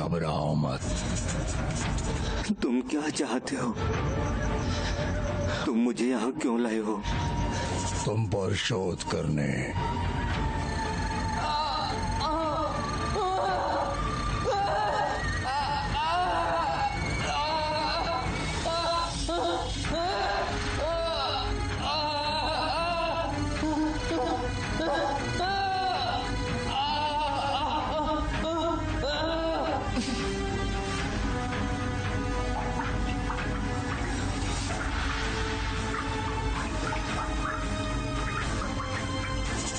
घबराओ मत। तुम क्या चाहते हो? तुम मुझे यहाँ क्यों लाए हो? तुम पर शोध करने।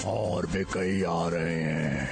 और भी कई आ रहे हैं।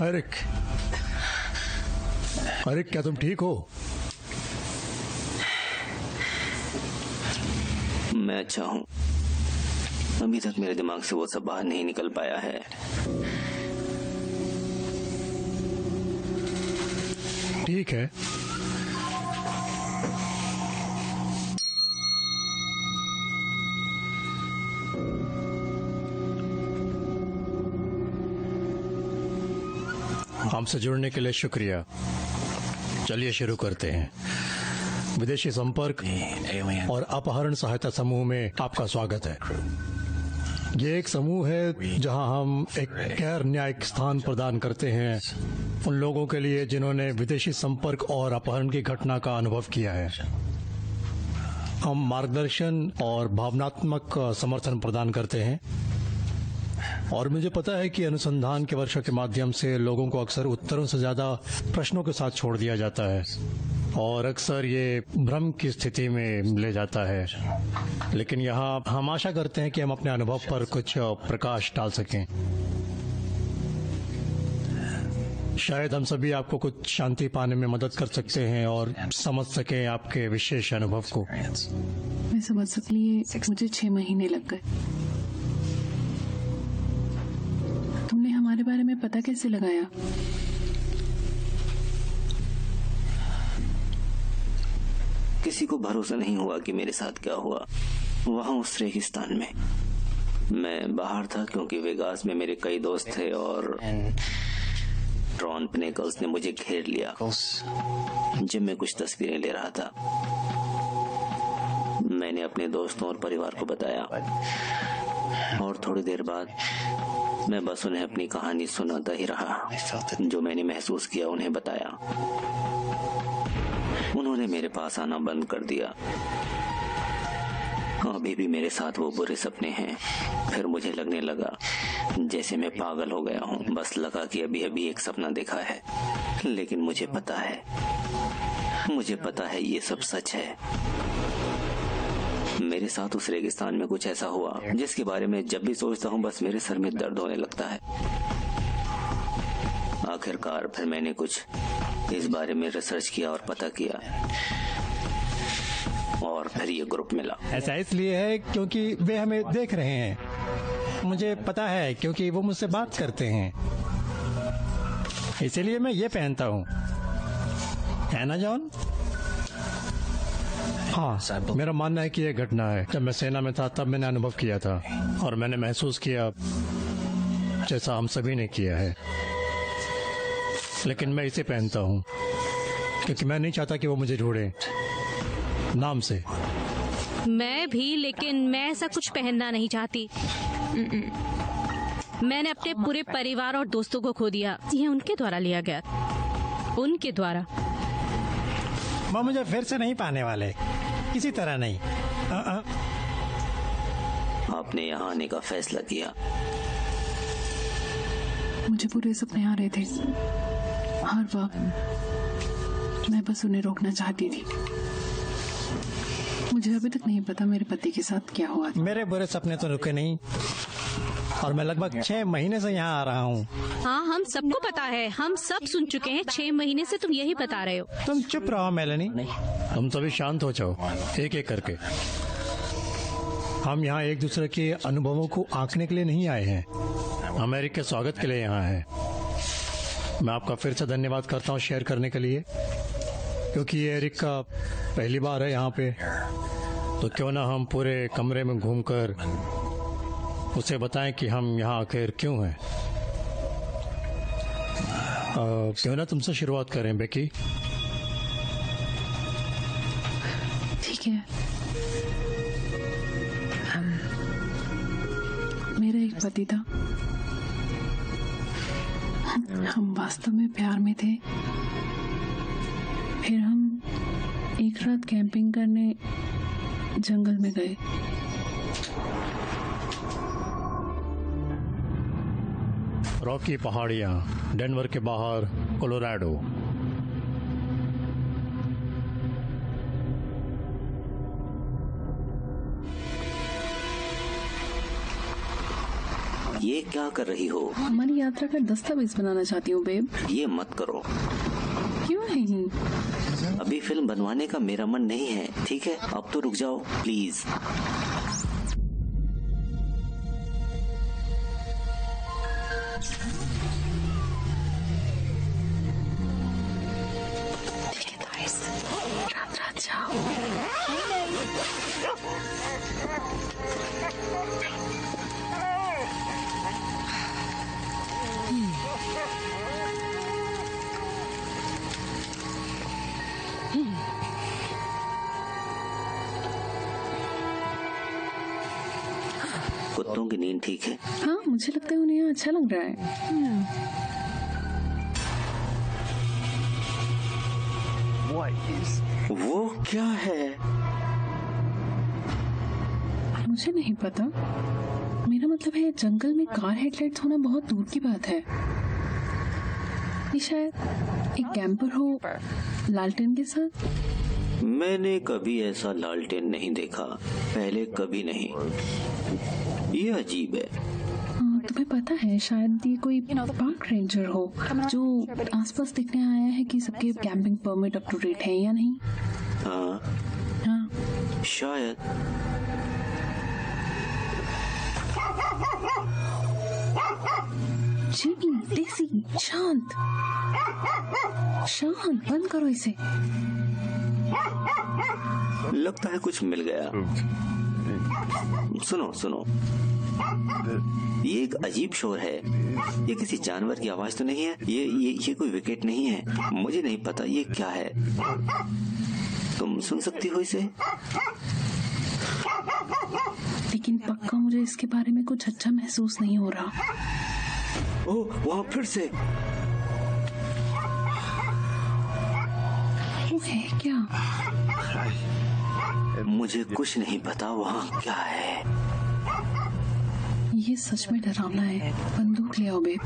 एरिक, एरिक, क्या तुम ठीक हो? मैं अच्छा हूँ। अभी तक मेरे दिमाग से वो सब बाहर नहीं निकल पाया है। ठीक है। हमसे जुड़ने के लिए शुक्रिया। चलिए शुरू करते हैं। विदेशी संपर्क और अपहरण सहायता समूह में आपका स्वागत है। ये एक समूह है जहां हम एक गैर न्यायिक स्थान प्रदान करते हैं उन लोगों के लिए जिन्होंने विदेशी संपर्क और अपहरण की घटना का अनुभव किया है। हम मार्गदर्शन और भावनात्मक समर्थन प्रदान करते हैं और मुझे पता है कि अनुसंधान के वर्षों के माध्यम से लोगों को अक्सर उत्तरों से ज्यादा प्रश्नों के साथ छोड़ दिया जाता है और अक्सर ये भ्रम की स्थिति में ले जाता है। लेकिन यहाँ हम आशा करते हैं कि हम अपने अनुभव पर कुछ प्रकाश डाल सकें। शायद हम सभी आपको कुछ शांति पाने में मदद कर सकते हैं और समझ सकें आपके विशेष अनुभव को। मैं समझ सकती, मुझे 6 महीने लग गए। तुमने हमारे बारे में पता कैसे लगाया? किसी को भरोसा नहीं हुआ कि मेरे साथ क्या हुआ वहां उस रेगिस्तान में। मैं बाहर था क्योंकि वेगास में मेरे कई दोस्त थे और ट्रॉन पिनेकल्स ने मुझे घेर लिया जब मैं कुछ तस्वीरें ले रहा था। मैंने अपने दोस्तों और परिवार को बताया और थोड़ी देर बाद मैं बस उन्हें अपनी कहानी सुनाता ही रहा। जो मैंने महसूस किया उन्हें बताया। उन्होंने मेरे पास आना बंद कर दिया। अभी भी मेरे साथ वो बुरे सपने हैं। फिर मुझे लगने लगा जैसे मैं पागल हो गया हूँ। बस लगा कि अभी अभी एक सपना देखा है, लेकिन मुझे पता है ये सब सच है। मेरे साथ उस रेगिस्तान में कुछ ऐसा हुआ जिसके बारे में जब भी सोचता हूँ बस मेरे सर में दर्द होने लगता है। आखिरकार फिर मैंने कुछ इस बारे में रिसर्च किया और पता किया और फिर ये ग्रुप मिला। ऐसा इसलिए है क्योंकि वे हमें देख रहे हैं। मुझे पता है क्योंकि वो मुझसे बात करते हैं, इसीलिए मैं ये पहनता हूँ, है ना जॉन? हाँ, मेरा मानना है कि यह घटना है। जब मैं सेना में था तब मैंने अनुभव किया था और मैंने महसूस किया जैसा हम सभी ने किया है। लेकिन मैं इसे पहनता हूँ क्योंकि मैं नहीं चाहता कि वो मुझे ढूंढे नाम से। मैं भी, लेकिन मैं ऐसा कुछ पहनना नहीं चाहती। मैंने अपने पूरे परिवार और दोस्तों को खो दिया। ये उनके द्वारा लिया गया, उनके द्वारा। वो मुझे फिर से नहीं पाने वाले, किसी तरह नहीं। आपने यहाँ आने का फैसला किया। मुझे पूरे सपने आ रहे थे हर वक्त। मैं बस उन्हें रोकना चाहती थी। मुझे अभी तक नहीं पता मेरे पति के साथ क्या हुआ था। मेरे बुरे सपने तो रुके नहीं, और मैं लगभग 6 महीने से यहाँ आ रहा हूँ। हाँ, हम सबको पता है, हम सब सुन चुके हैं। 6 महीने से तुम यही बता रहे हो। तुम चुप रहो मेलेनी। तुम सभी शांत हो जाओ, एक एक करके। हम यहाँ एक दूसरे के अनुभवों को आंकने के लिए नहीं आए हैं, हम एरिक के स्वागत के लिए यहाँ हैं। मैं आपका फिर से धन्यवाद करता हूँ शेयर करने के लिए, क्योंकि ये एरिक का पहली बार है यहाँ पे। तो क्यों ना हम पूरे कमरे में घूमकर उसे बताएं कि हम यहाँ आखिर क्यों हैं। क्यों ना तुमसे शुरुआत करें बेकी? ठीक है। मेरा एक पति था, हम वास्तव में प्यार में थे। फिर हम एक रात कैंपिंग करने जंगल में गए। रॉकी पहाड़ियाँ, डेनवर के बाहर, कोलोराडो। ये क्या कर रही हो? हमारी यात्रा का दस्तावेज बनाना चाहती हूँ बेब। ये मत करो। क्यों नहीं? अभी फिल्म बनवाने का मेरा मन नहीं है, ठीक है? अब तो रुक जाओ प्लीज। रात रात जाओ। कुत्तों की नींद ठीक है? हाँ, मुझे लगता है उन्हें यहाँ अच्छा लग रहा है। वो क्या है? मुझे नहीं पता। मेरा मतलब है जंगल में कार हेडलाइट्स होना बहुत दूर की बात है। ये शायद एक कैंपर हो लालटेन के साथ। मैंने कभी ऐसा लालटेन नहीं देखा पहले, कभी नहीं। ये अजीब है। तुम्हें पता है शायद ये कोई पार्क रेंजर हो जो आसपास देखने आया है कि सबके camping permit up to date है या नहीं। हाँ, हाँ, शायद। जिमी, डेसी, शांत शांत, बंद करो इसे। लगता है कुछ मिल गया। सुनो सुनो, ये एक अजीब शोर है। ये किसी जानवर की आवाज तो नहीं है? ये कोई विकेट नहीं है। मुझे नहीं पता ये क्या है। तुम सुन सकती हो इसे? लेकिन पक्का मुझे इसके बारे में कुछ अच्छा महसूस नहीं हो रहा। ओह, वहाँ फिर से। वो है क्या? मुझे कुछ नहीं पता वहाँ क्या है। ये सच में डरावना है। बंदूक ले आओ बेब।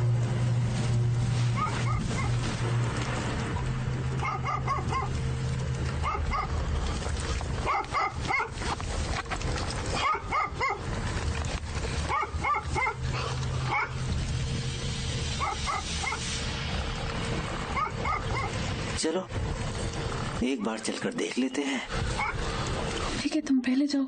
चलो एक बार चलकर देख लेते हैं। ठीक है, तुम पहले जाओ।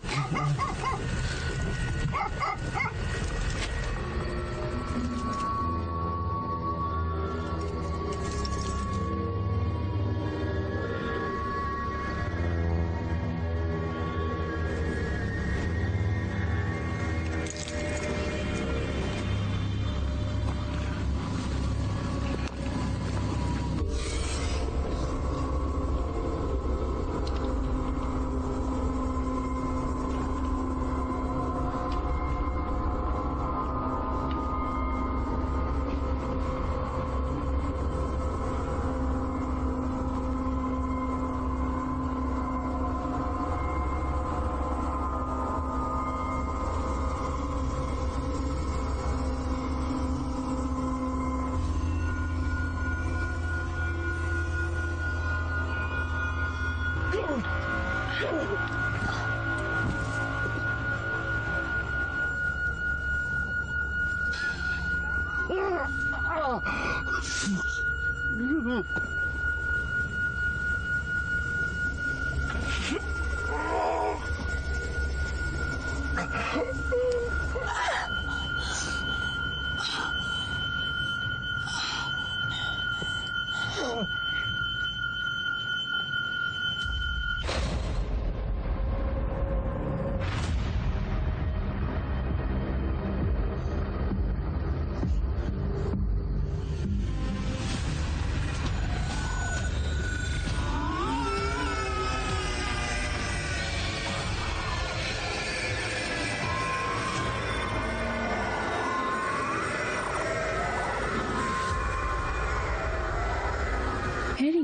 हैरी,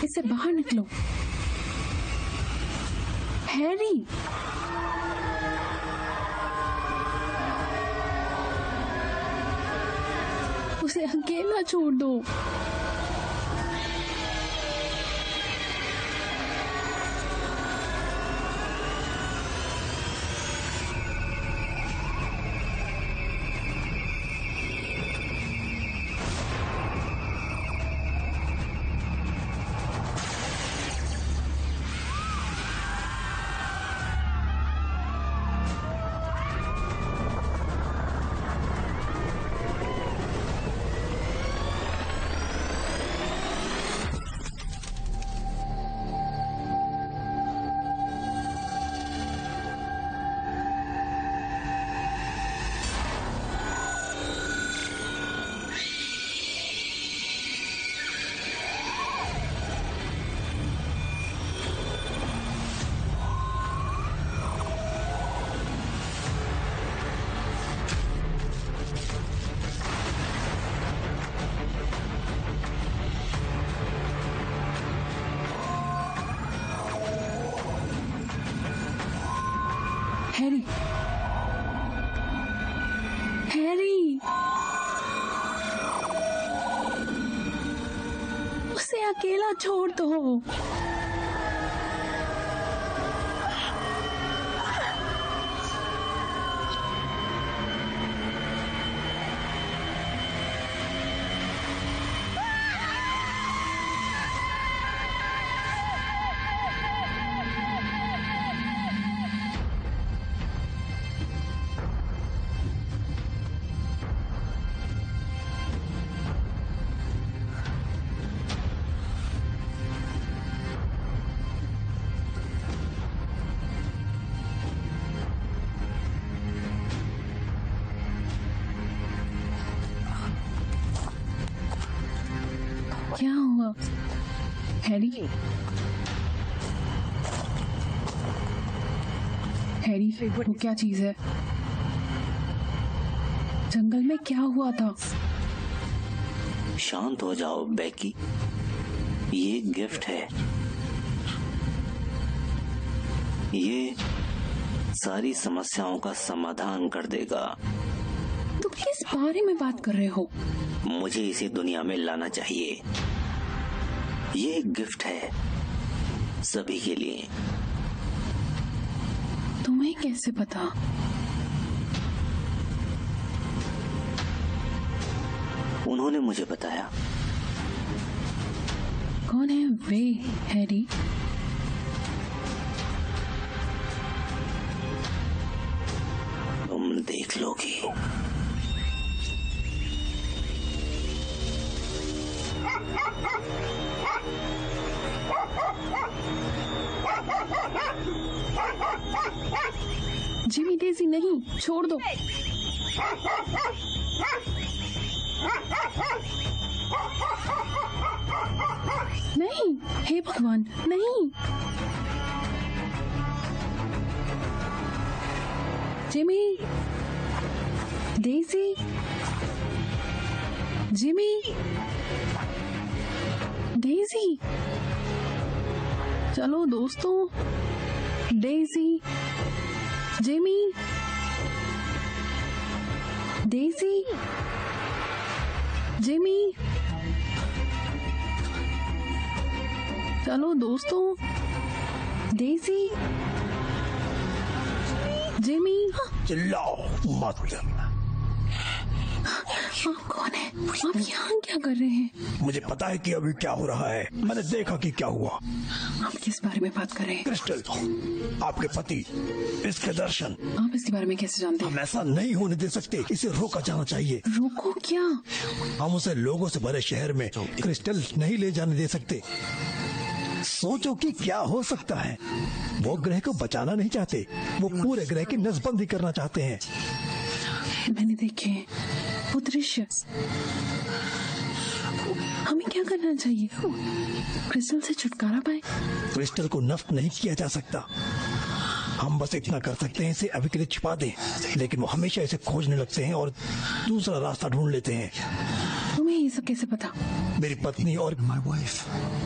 इससे बाहर निकलो। हैरी, उसे अकेला छोड़ दो। हैरी, हैरी, उसे अकेला छोड़ दो। क्या हुआ हैरी? हैरी, वो क्या चीज है? जंगल में क्या हुआ था? शांत हो जाओ बेकी, ये गिफ्ट है। ये सारी समस्याओं का समाधान कर देगा। तुम किस बारे में बात कर रहे हो? मुझे इसे दुनिया में लाना चाहिए। ये एक गिफ्ट है सभी के लिए। तुम्हें कैसे पता? उन्होंने मुझे बताया। कौन है वे हैरी? तुम देख लोगी। जिमी, डेज़ी नहीं, छोड़ दो। नहीं, हे भगवान, नहीं। जिमी, डेज़ी, जिमी, डेज़ी, चलो दोस्तों। डेज़ी, जिमी, डेज़ी, जिमी, चलो दोस्तों, डेजी, जिमी, चिल्लाओ मत। आप कौन है? आप यहाँ क्या कर रहे हैं? मुझे पता है कि अभी क्या हो रहा है। मैंने देखा कि क्या हुआ। आप किस बारे में बात कर रहे हैं? क्रिस्टल, आपके पति, इसके दर्शन। आप इसके बारे में कैसे जानते हैं? हम ऐसा नहीं होने दे सकते। इसे रोका जाना चाहिए। रोको क्या? हम उसे लोगों से भरे शहर में क्रिस्टल नहीं ले जाने दे सकते। सोचो कि क्या हो सकता है। वो ग्रह को बचाना नहीं चाहते, वो पूरे ग्रह की नसबंदी करना चाहते हैं। मैंने देखे वो दृश्य। हमें क्या करना चाहिए? क्रिस्टल से छुटकारा पाए? क्रिस्टल को नष्ट नहीं किया जा सकता। हम बस इतना कर सकते हैं, इसे अभी के लिए छिपा दें। लेकिन वो हमेशा इसे खोजने लगते हैं और दूसरा रास्ता ढूंढ लेते हैं। तुम्हें ये सब कैसे पता? मेरी पत्नी और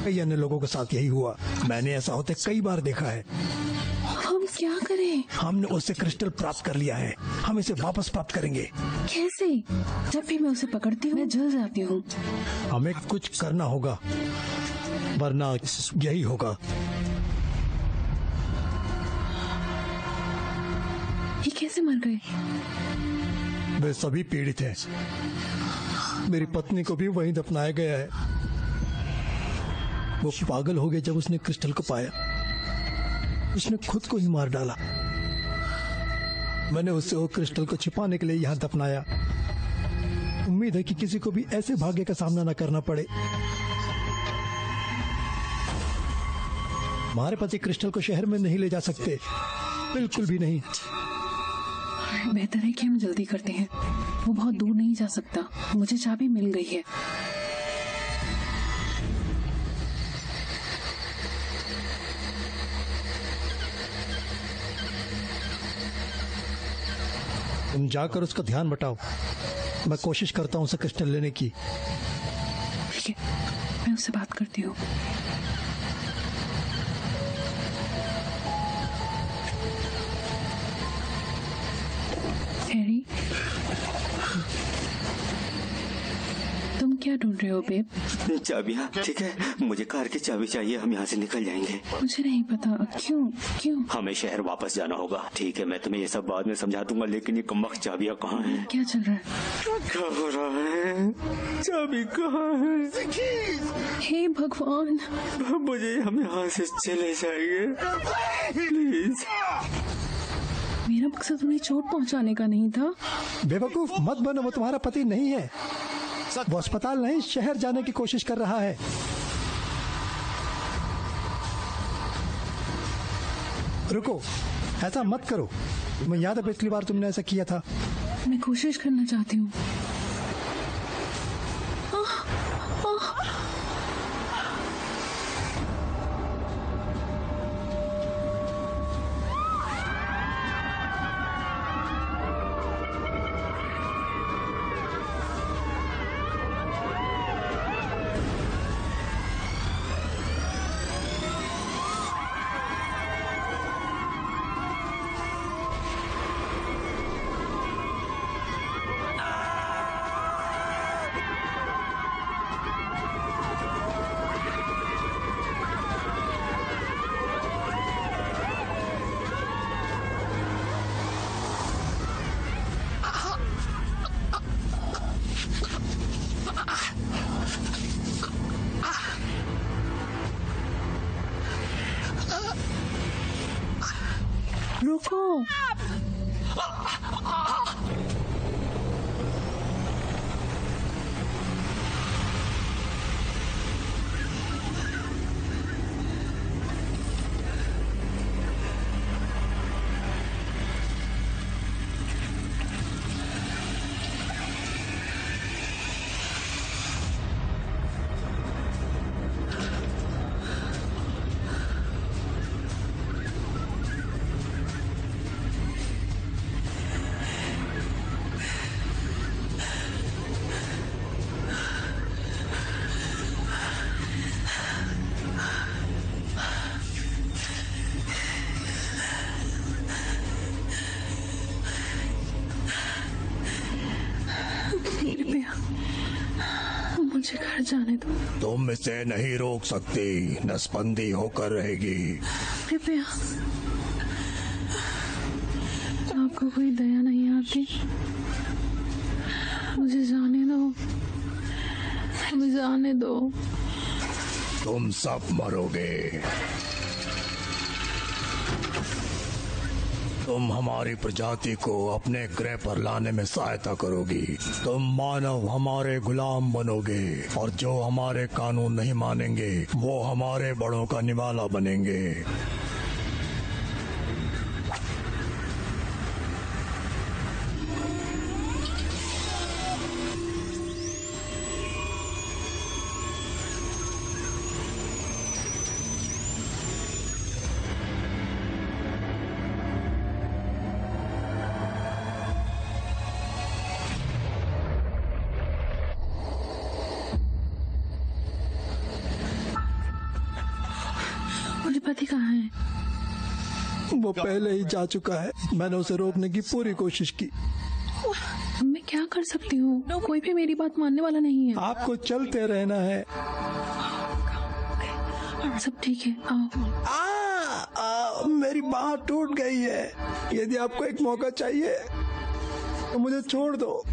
कई अन्य लोगों के साथ यही हुआ। मैंने ऐसा होते कई बार देखा है। हम क्या करें? हमने उससे क्रिस्टल प्राप्त कर लिया है। हम इसे वापस प्राप्त करेंगे। कैसे? जब भी मैं उसे पकड़ती हूँ मैं जल जाती हूँ। हमें कुछ करना होगा, वरना यही होगा। ये कैसे मर गए? वे सभी पीड़ित हैं। मेरी पत्नी को भी वहीं दफनाया गया है। वो पागल हो गई जब उसने क्रिस्टल को पाया। उसने खुद को ही मार डाला। मैंने उससे वो क्रिस्टल को छिपाने के लिए यहाँ दफनाया। उम्मीद है कि किसी को भी ऐसे भाग्य का सामना न करना पड़े। हमारे पति क्रिस्टल को शहर में नहीं ले जा सकते, बिल्कुल भी नहीं। बेहतर है कि हम जल्दी करते हैं। वो बहुत दूर नहीं जा सकता। मुझे चाबी मिल गई है। तुम जाकर उसका ध्यान बटाओ। मैं कोशिश करता हूँ उसे क्रिस्टल लेने की। ठीक है, मैं उससे बात करती हूँ। हैरी, तुम क्या ढूंढ रहे हो बेब? चाबियाँ। ठीक है, मुझे कार की चाबी चाहिए। हम यहाँ से निकल जाएंगे। मुझे नहीं पता क्यों। क्यों? हमें शहर वापस जाना होगा। ठीक है, मैं तुम्हें ये सब बाद में समझा दूंगा, लेकिन ये कमबख्त चाबियाँ कहाँ हैं? क्या चल रहा है? क्या हो रहा है? चाबी कहाँ है? हे भगवान, मुझे हम यहाँ से चले जाएंगे प्लीज। मेरा मकसद उन्हें चोट पहुंचाने का नहीं था। बेवकूफ मत बनो, वो तुम्हारा पति नहीं है। वो अस्पताल नहीं, शहर जाने की कोशिश कर रहा है। रुको, ऐसा मत करो। मुझे याद है पिछली बार तुमने ऐसा किया था। मैं कोशिश करना चाहती हूँ। रुको। जाने दो। तुम इसे नहीं रोक सकती, नसबंदी होकर रहेगी। कृपया, आपको कोई दया नहीं आती? मुझे जाने दो, मुझे जाने दो। तुम सब मरोगे। तुम हमारी प्रजाति को अपने ग्रह पर लाने में सहायता करोगी। तुम मानव हमारे गुलाम बनोगे, और जो हमारे कानून नहीं मानेंगे वो हमारे बड़ों का निवाला बनेंगे। मुझे पति कहाँ है? वो पहले ही जा चुका है। मैंने उसे रोकने की पूरी कोशिश की। मैं क्या कर सकती हूँ? कोई भी मेरी बात मानने वाला नहीं है। आपको चलते रहना है। सब ठीक है, आओ। मेरी बाह टूट गई है। यदि आपको एक मौका चाहिए तो मुझे छोड़ दो।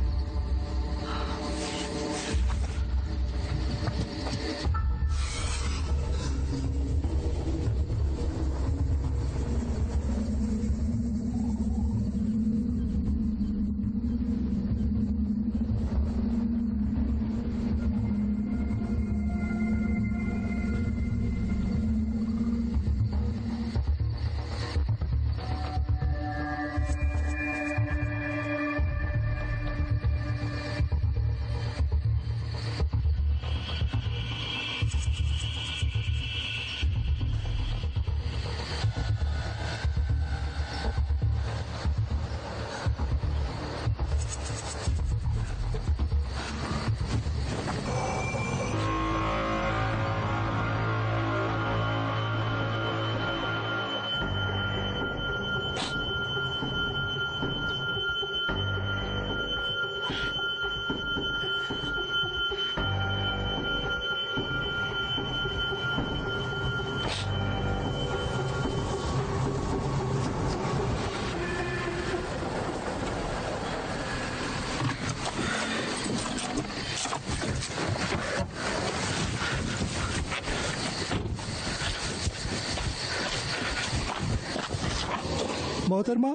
मोहतरमा,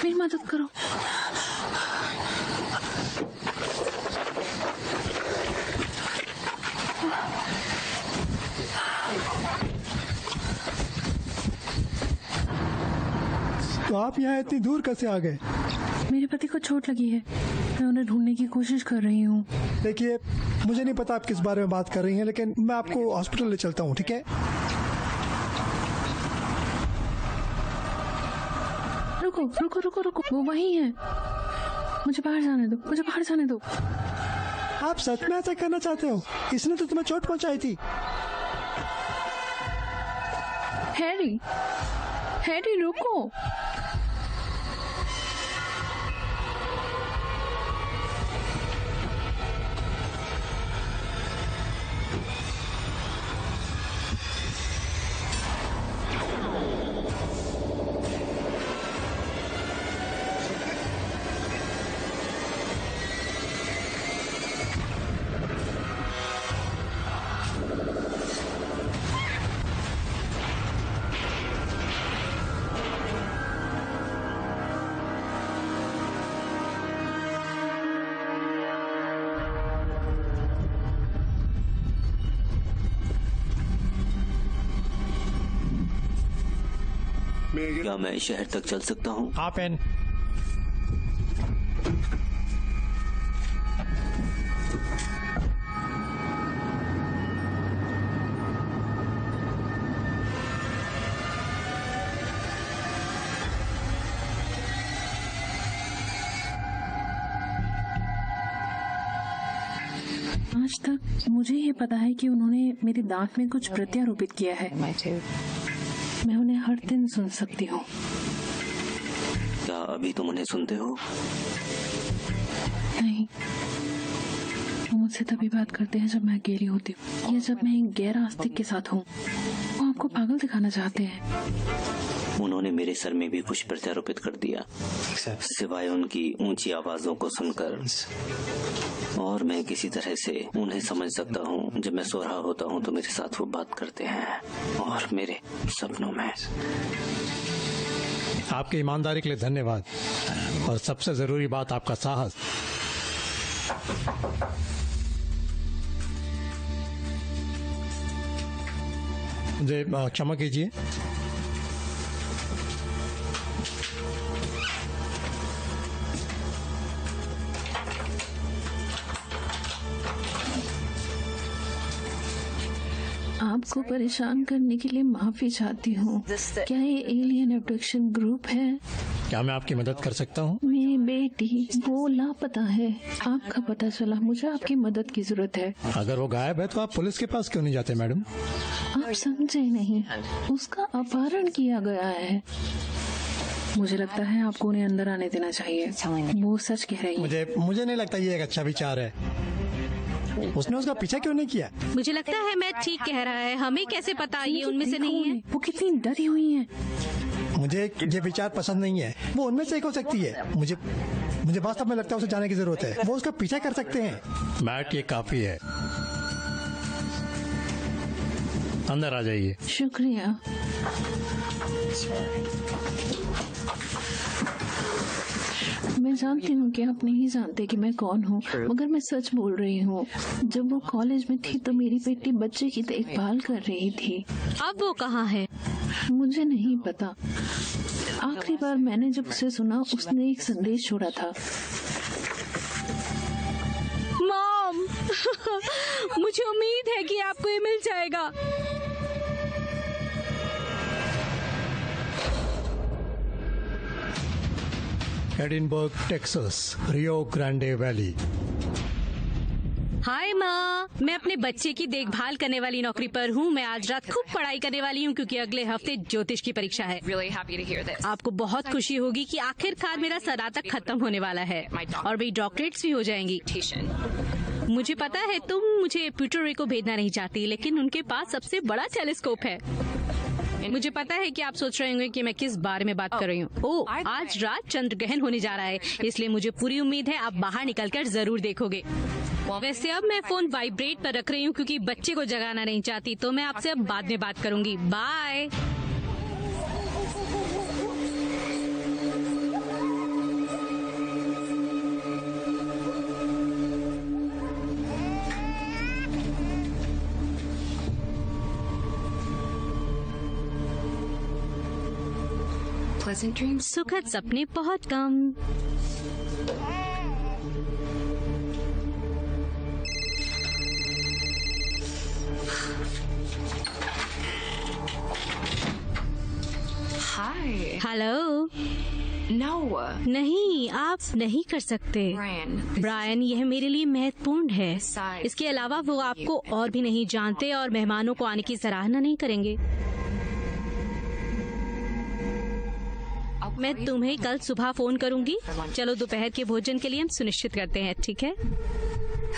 मेरी मदद करो। तो आप यहाँ इतनी दूर कैसे आ गए? मेरे पति को चोट लगी है, मैं उन्हें ढूंढने की कोशिश कर रही हूँ। देखिए, मुझे नहीं पता आप किस बारे में बात कर रही हैं, लेकिन मैं आपको हॉस्पिटल ले चलता हूँ, ठीक है? रुको रुको रुको रुको, वो वही है। मुझे बाहर जाने दो, मुझे बाहर जाने दो। आप सच में ऐसा करना चाहते हो? इसने तो तुम्हें चोट पहुंचाई थी। हैरी, हैरी रुको। क्या मैं शहर तक चल सकता हूँ? हाँ पेन। आज तक मुझे ये पता है कि उन्होंने मेरे दांत में कुछ प्रत्यारोपित किया है। मैं उन्हें हर दिन सुन सकती हूँ। क्या अभी तुम उन्हें सुनते हो? नहीं, वो मुझसे तभी बात करते हैं जब मैं अकेली होती हूँ या जब मैं एक गैर आस्तिक के साथ हूँ। वो आपको पागल दिखाना चाहते हैं। उन्होंने मेरे सर में भी कुछ प्रत्यारोपित कर दिया, सिवाय उनकी ऊंची आवाजों को सुनकर। और मैं किसी तरह से उन्हें समझ सकता हूँ। जब मैं सो रहा होता हूँ तो मेरे साथ वो बात करते हैं, और मेरे सपनों में। आपकी ईमानदारी के लिए धन्यवाद, और सबसे जरूरी बात आपका साहस। मुझे क्षमा कीजिए। आपको परेशान करने के लिए माफी चाहती हूँ। क्या ये एलियन अब्डक्शन ग्रुप है? क्या मैं आपकी मदद कर सकता हूँ? मेरी बेटी वो लापता है। आपका पता चला, मुझे आपकी मदद की जरूरत है। अगर वो गायब है तो आप पुलिस के पास क्यों नहीं जाते मैडम? आप समझे नहीं, उसका अपहरण किया गया है। मुझे लगता है आपको उन्हें अंदर आने देना चाहिए। वो सच कह रही है। मुझे नहीं लगता ये एक अच्छा विचार है। उसने उसका पीछा क्यों नहीं किया? मुझे लगता है मैं ठीक कह रहा है। हमें कैसे पता ये उनमें से नहीं है? वो कितनी डरी हुई है। मुझे ये विचार पसंद नहीं है। वो उनमें से एक हो सकती है। मुझे वास्तव में लगता है उसे जाने की जरूरत है। वो उसका पीछा कर सकते हैं। मैट, ये काफी है। अंदर आ जाइए। शुक्रिया। मैं जानती हूँ कि आप नहीं जानते कि मैं कौन हूँ, मगर मैं सच बोल रही हूँ। जब वो कॉलेज में थी तो मेरी बेटी बच्चे की देखभाल कर रही थी। अब वो कहाँ है? मुझे नहीं पता। आखिरी बार मैंने जब उसे सुना, उसने एक संदेश छोड़ा था। मॉम, मुझे उम्मीद है कि आपको ये मिल जाएगा। Edinburgh, Texas, Rio Grande Valley. Hi माँ, मैं अपने बच्चे की देखभाल करने वाली नौकरी पर हूँ। मैं आज रात खूब पढ़ाई करने वाली हूँ क्योंकि अगले हफ्ते ज्योतिष की परीक्षा है। Really happy to hear this. आपको बहुत खुशी होगी कि आखिरकार मेरा स्नातक खत्म होने वाला है और मेरी डॉक्टरेट्स भी हो जाएंगी। मुझे पता है तुम मुझे प्यूर्टो रिको भेजना नहीं चाहती, लेकिन उनके पास सबसे बड़ा टेलीस्कोप है। मुझे पता है कि आप सोच रहे होंगे कि मैं किस बारे में बात कर रही हूँ। ओह, आज रात चंद्र ग्रहण होने जा रहा है, इसलिए मुझे पूरी उम्मीद है आप बाहर निकलकर जरूर देखोगे। वैसे अब मैं फोन वाइब्रेट पर रख रही हूँ क्योंकि बच्चे को जगाना नहीं चाहती, तो मैं आपसे अब बाद में बात करूंगी। बाय। Pleasant dreams. सुखद सपने बहुत कम। Hi. हेलो। No. नहीं, आप नहीं कर सकते। Brian. ब्रायन, यह मेरे लिए महत्वपूर्ण है। इसके अलावा वो आपको और भी नहीं जानते और मेहमानों को आने की सराहना नहीं करेंगे। मैं तुम्हें कल सुबह फोन करूंगी। चलो दोपहर के भोजन के लिए हम सुनिश्चित करते हैं, ठीक है?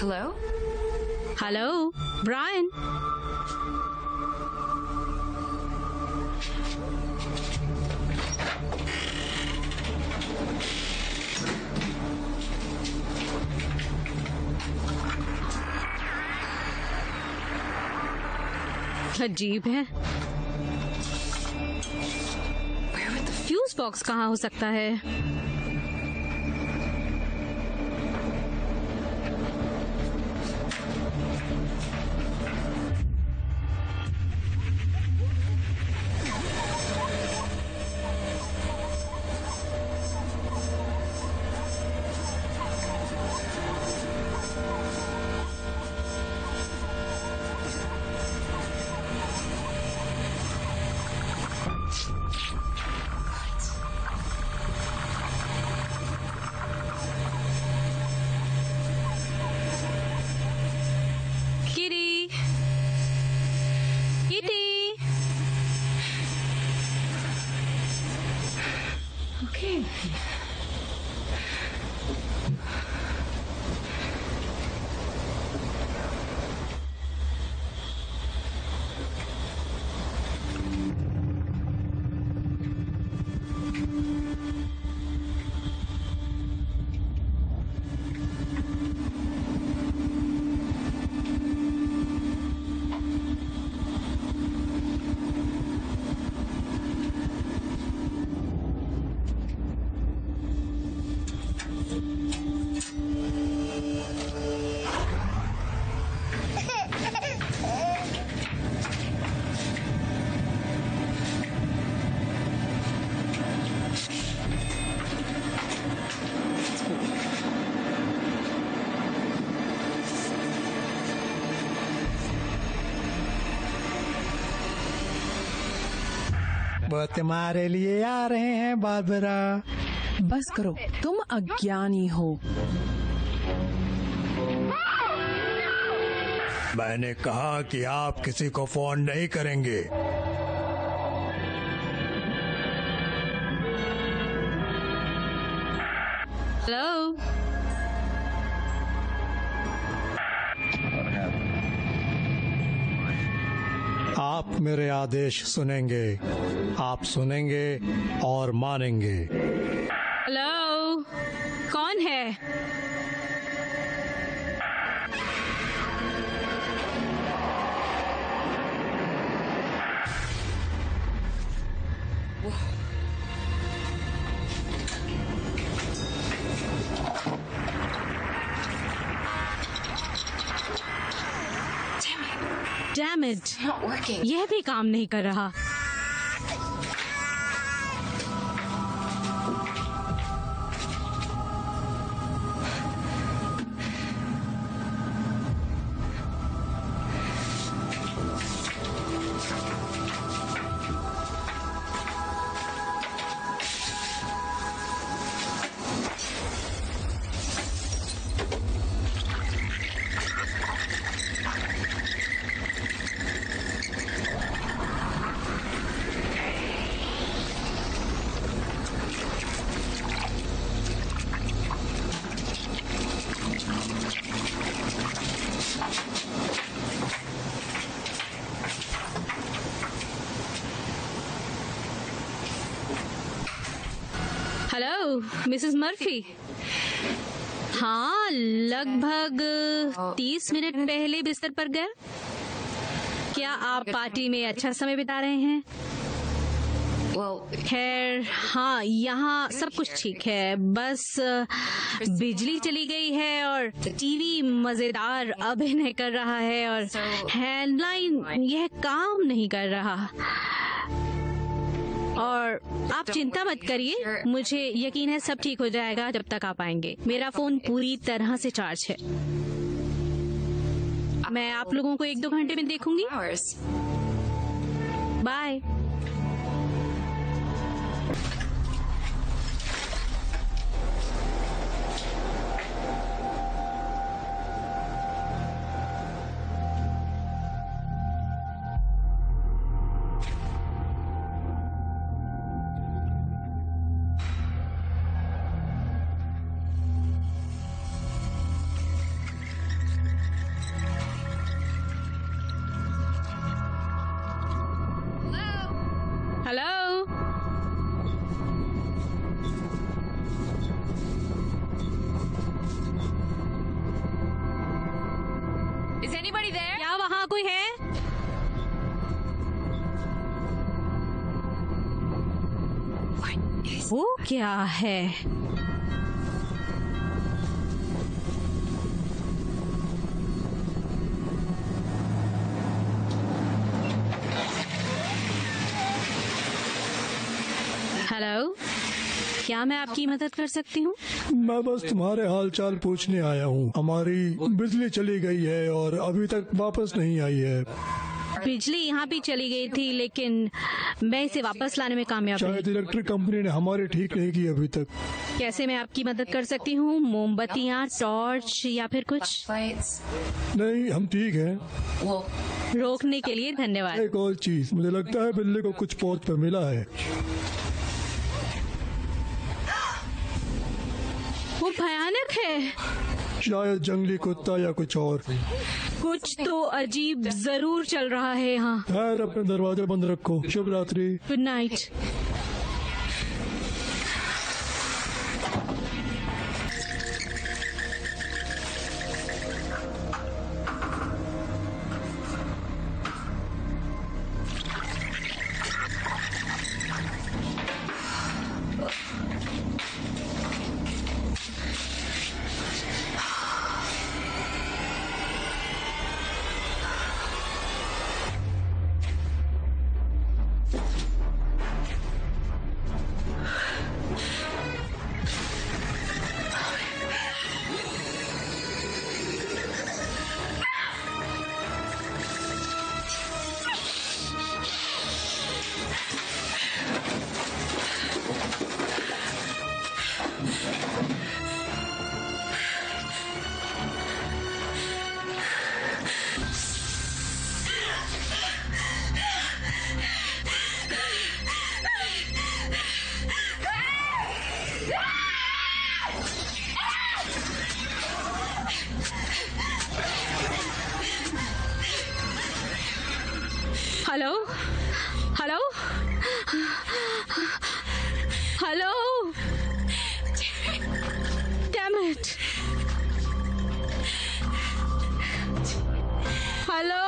Hello? Hello Brian. अजीब है। फ्यूज बॉक्स कहाँ हो सकता है? वो तुम्हारे लिए आ रहे हैं बारबरा। बस करो, तुम अज्ञानी हो। मैंने कहा कि आप किसी को फोन नहीं करेंगे। हेलो, आप मेरे आदेश सुनेंगे, आप सुनेंगे और मानेंगे। हेलो, कौन है? Damn it! It's not working. यह भी काम नहीं कर रहा। Hello, Mrs Murphy. हाँ, लगभग 30 मिनट पहले बिस्तर पर गए। क्या आप पार्टी में अच्छा समय बिता रहे हैं? Well, खैर, हाँ, यहाँ सब कुछ ठीक है, बस बिजली चली गई है और टीवी मजेदार अभिनय कर रहा है और हैंडलाइन यह काम नहीं कर रहा। और आप चिंता मत करिए, मुझे यकीन है सब ठीक हो जाएगा जब तक आप आएंगे। मेरा फोन पूरी तरह से चार्ज है। मैं आप लोगों को 1-2 घंटे में देखूंगी। hours. Bye. Hello, Is anybody there? क्या वहाँ कोई है? What is? वो क्या है? हेलो, क्या मैं आपकी मदद कर सकती हूँ? मैं बस तुम्हारे हाल चाल पूछने आया हूँ। हमारी बिजली चली गई है और अभी तक वापस नहीं आई है। बिजली यहाँ भी चली गई थी, लेकिन मैं इसे वापस लाने में कामयाब रही। शायद इलेक्ट्रिक कंपनी ने हमारी ठीक नहीं की अभी तक। कैसे मैं आपकी मदद कर सकती हूँ? मोमबत्तियाँ, टॉर्च या फिर कुछ? Lights. नहीं, हम ठीक हैं। Well, रोकने के लिए धन्यवाद। एक और चीज, मुझे लगता है बिल्ली को कुछ पोर्च पर मिला है। वो भयानक है। शायद जंगली कुत्ता या कुछ और। कुछ तो अजीब जरूर चल रहा है यहाँ। खैर, अपने दरवाजे बंद रखो। शुभ रात्रि। Good night. Hello hello hello damn it hello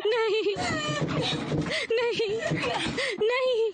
नहीं नहीं नहीं नहीं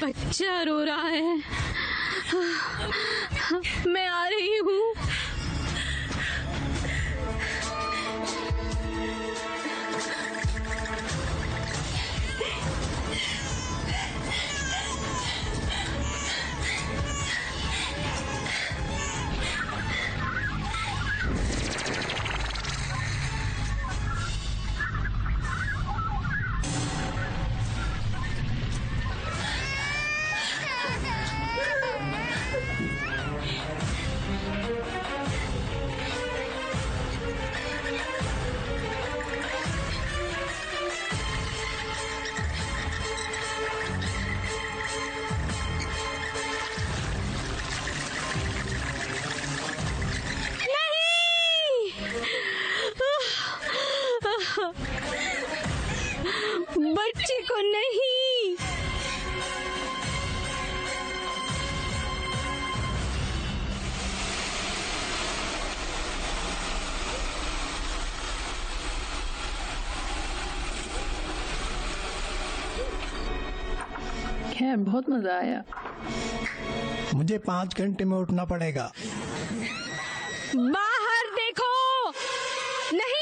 बच्चा रो रहा है। मैं आ रही हूँ। बच्चे को नहीं। खैर बहुत मजा आया। मुझे 5 घंटे में उठना पड़ेगा। बाहर देखो। नहीं।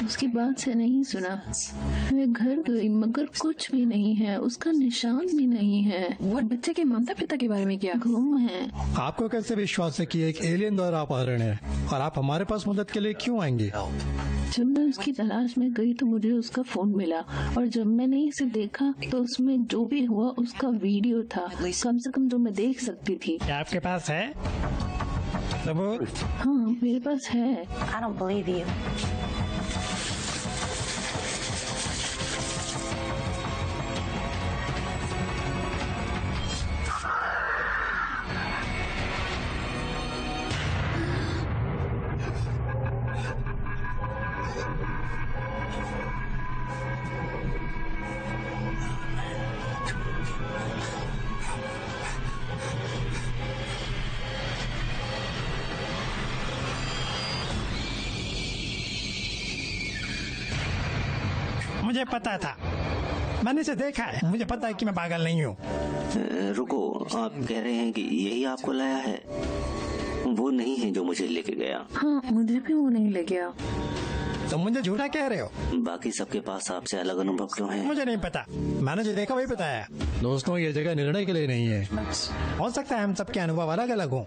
उसकी बात से नहीं सुना। मैं घर गई मगर कुछ भी नहीं है, उसका निशान भी नहीं है। बच्चे के माता पिता के बारे में क्या? गुम है। आपको कैसे विश्वास है कि एक एलियन द्वारा अपहरण है और आप हमारे पास मदद के लिए क्यों आएंगे? जब मैं उसकी तलाश में गई तो मुझे उसका फोन मिला और जब मैंने इसे देखा तो उसमें जो भी हुआ उसका वीडियो था, कम से कम जो मैं देख सकती थी। क्या आपके पास है सबूत? हाँ मेरे पास है। I don't believe you. मुझे पता था, मैंने इसे देखा है, मुझे पता है कि मैं पागल नहीं हूँ। रुको, आप कह रहे हैं कि यही आपको लाया है? वो नहीं है जो मुझे लेके गया। हाँ मुझे भी वो नहीं ले गया। तुम मुझे झूठा कह रहे हो। बाकी सबके पास आपसे अलग अनुभव क्यों है? मुझे नहीं पता, मैंने जो देखा वही बताया। दोस्तों, ये जगह निर्णय के लिए नहीं है। हो सकता है हम सबके अनुभव अलग अलग हों।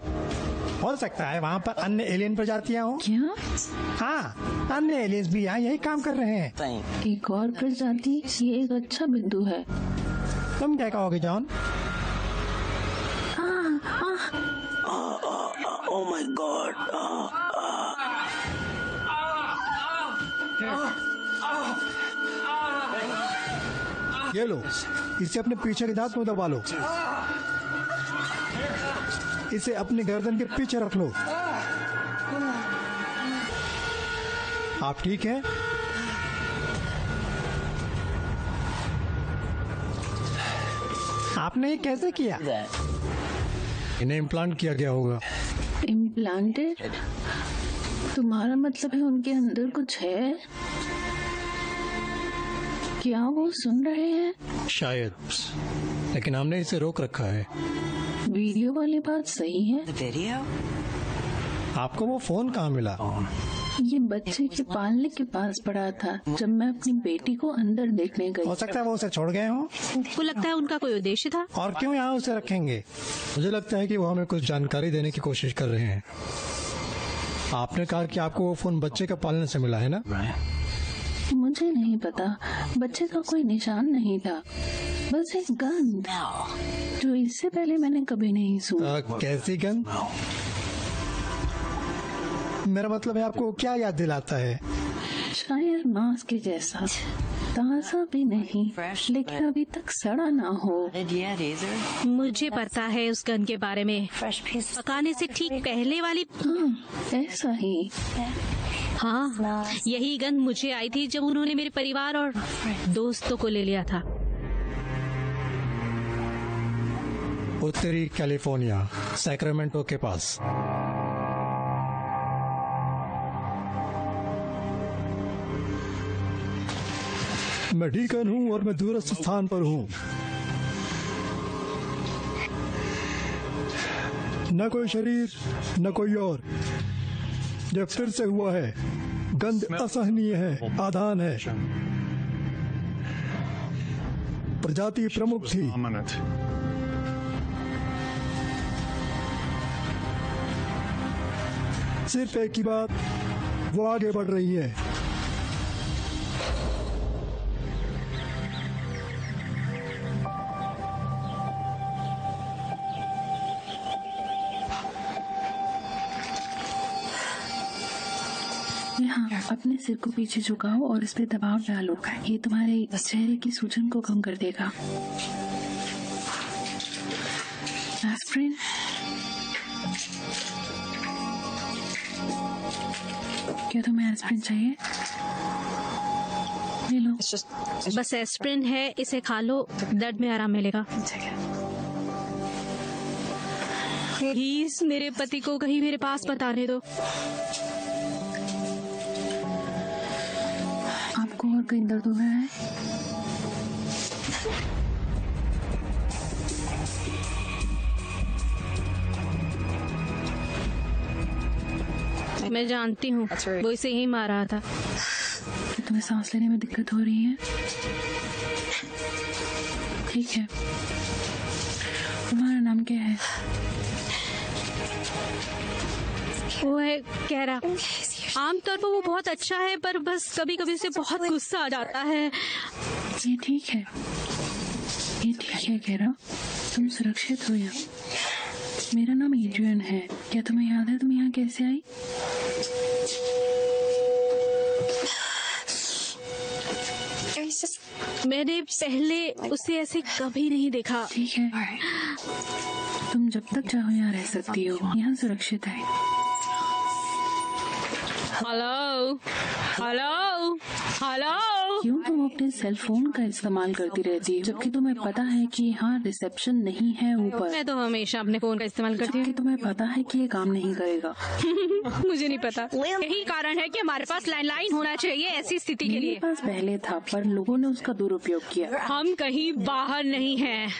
हो सकता है वहाँ पर अन्य एलियन प्रजातियाँ हों। क्या? हाँ, अन्य एलियंस भी यहाँ यही काम कर रहे हैं। एक और प्रजाति, ये एक अच्छा बिंदु है। तुम क्या कहोगे जॉन? Oh my God. ये लो, इसे अपने पीछे के दांत में दबा लो। इसे अपनी गर्दन के पीछे रख लो। आप ठीक हैं? आपने ये कैसे किया? इन्हें इम्प्लांट किया गया होगा। इम्प्लांटेड? तुम्हारा मतलब है उनके अंदर कुछ है? क्या वो सुन रहे हैं? शायद, लेकिन हमने इसे रोक रखा है। वीडियो वाली बात सही है। आपको वो फोन कहाँ मिला? ये बच्चे के पालने के पास पड़ा था जब मैं अपनी बेटी को अंदर देखने गई। हो सकता है वो उसे छोड़ गए हों। को लगता है उनका कोई उद्देश्य था। और क्यों यहाँ उसे रखेंगे? मुझे लगता है कि वो हमें कुछ जानकारी देने की कोशिश कर रहे हैं। आपने कहा कि आपको वो फोन बच्चे के पालने से मिला है ना? मुझे नहीं पता, बच्चे का कोई निशान नहीं था, बस एक गंध जो इससे पहले मैंने कभी नहीं सुना। कैसी गंध? मेरा मतलब है आपको क्या याद दिलाता है? शायद मांस के जैसा, ताजा भी नहीं लेकिन अभी तक सड़ा ना हो। मुझे पता है उस गन के बारे में। पकाने से ठीक पहले वाली। हाँ ऐसा ही। हाँ, यही गन मुझे आई थी जब उन्होंने मेरे परिवार और दोस्तों को ले लिया था। उत्तरी कैलिफोर्निया, सैक्रामेंटो के पास। मैं डीकन हूँ और मैं दूरस्थ स्थान पर हूँ। न कोई शरीर न कोई और। जब फिर से हुआ है, गंध असहनीय है, आधान है। प्रजाति प्रमुख थी। सिर्फ एक ही बात, वो आगे बढ़ रही है। यहाँ अपने सिर को पीछे झुकाओ और इस पे दबाव डालो। ये तुम्हारे चेहरे की सूजन को कम कर देगा। एस्प्रिन। क्या तुम्हें एस्प्रिन चाहिए? ले लो। बस एस्प्रिन है, इसे खा लो, दर्द में आराम मिलेगा। प्लीज मेरे पति को कहीं मेरे पास मत आने दो। आपको और कहीं दर्द हो रहा है? मैं जानती हूँ, वो इसे यही मार रहा था। तुम्हें सांस लेने में दिक्कत हो रही है? ठीक है, तुम्हारा नाम क्या है? वो है कहरा। आमतौर पर वो बहुत अच्छा है, पर बस कभी कभी उसे बहुत गुस्सा आ जाता है। ये ठीक है, ये ठीक है कहरा, तुम सुरक्षित हो यहाँ। मेरा नाम एड्रियन है। क्या तुम्हें याद है तुम यहाँ कैसे आई? मैंने पहले उसे ऐसे कभी नहीं देखा। ठीक है, तुम जब तक चाहो यहाँ रह सकती हो, यहाँ सुरक्षित है। Hello hello hello. क्यों तुम अपने सेल फोन का इस्तेमाल करती रहती हो, जबकि तुम्हें पता है कि यहाँ रिसेप्शन नहीं है ऊपर? मैं तो हमेशा अपने फोन का इस्तेमाल करती हूँ। जबकि तुम्हें पता है कि ये काम नहीं करेगा। मुझे नहीं पता। यही कारण है कि हमारे पास लैंडलाइन होना चाहिए ऐसी स्थिति के मेरे लिए। पास पहले था, पर लोगों ने उसका दुरुपयोग किया। हम कहीं बाहर नहीं हैं।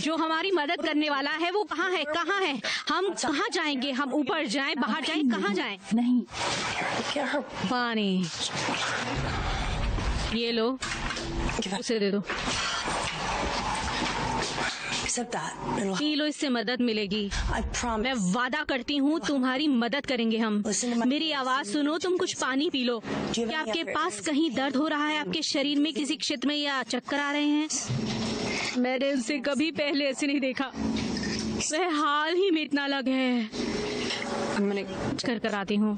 जो हमारी मदद करने वाला है वो कहाँ है? कहाँ है? हम कहाँ जाएंगे? हम ऊपर जाएं, बाहर जाएं, कहाँ जाएं? नहीं, पानी ये लो, उसे दे दो। पी लो, इससे मदद मिलेगी। मैं वादा करती हूँ तुम्हारी मदद करेंगे हम। मेरी आवाज सुनो, तुम कुछ पानी पी लो। क्या आपके पास कहीं दर्द हो रहा है आपके शरीर में किसी क्षेत्र में, या चक्कर आ रहे हैं? मैंने उसे कभी पहले ऐसे नहीं देखा। वह हाल ही में इतना अलग है। कर कराती हूँ।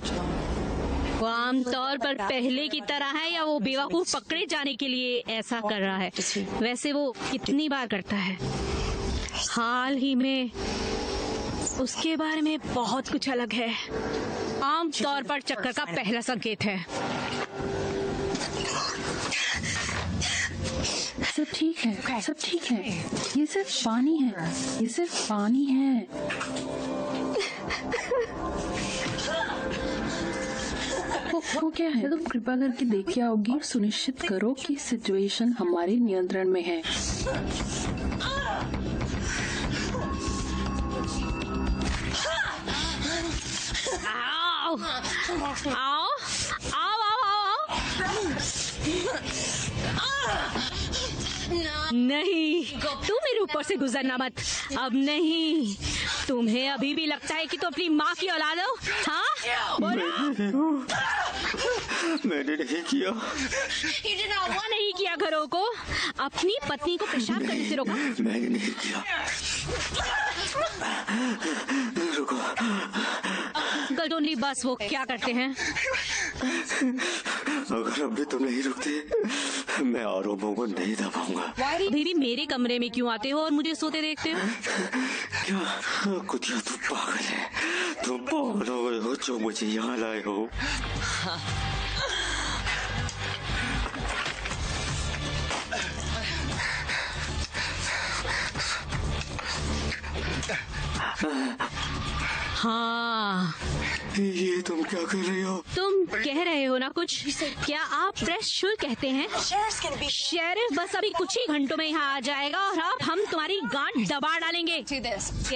वो आमतौर पर पहले की तरह है, या वो बेवकूफ पकड़े जाने के लिए ऐसा कर रहा है? वैसे वो कितनी बार करता है। हाल ही में उसके बारे में बहुत कुछ अलग है। आमतौर पर चक्कर का पहला संकेत है। सब ठीक है, सब ठीक है। ये सिर्फ पानी है, ये सिर्फ पानी है। वो क्या है? तुम कृपा करके देख के आओगी और सुनिश्चित करो कि सिचुएशन हमारे नियंत्रण में है। आओ आओ आओ आओ आओ। नहीं, तुम मेरे ऊपर से गुजरना मत। अब नहीं। तुम्हें अभी भी लगता है कि तुम अपनी माँ की औलाद हो? हाँ बोलो। मैंने नहीं किया। वो नहीं किया। घरों को अपनी पत्नी को पेशाब करने से रोका? मैंने नहीं किया। रुको। अंकल डोनली, बस वो क्या करते हैं? अगर अब भी तुम नहीं रुकते, मैं आरोपों को नहीं दबाऊंगा। अभी भी मेरे कमरे में क्यों आते हो और मुझे सोते देखते हो? क्या कुतिया, तुम पागल है। तुम पागल हो गए हो जो मुझे यहाँ लाए हो। हाँ, ये तुम क्या कर रही हो? तुम कह रहे हो ना कुछ? क्या आप फ्रेश शुल्क कहते हैं? शेरिफ बस अभी कुछ ही घंटों में यहाँ आ जाएगा और अब हम तुम्हारी गांड दबा डालेंगे।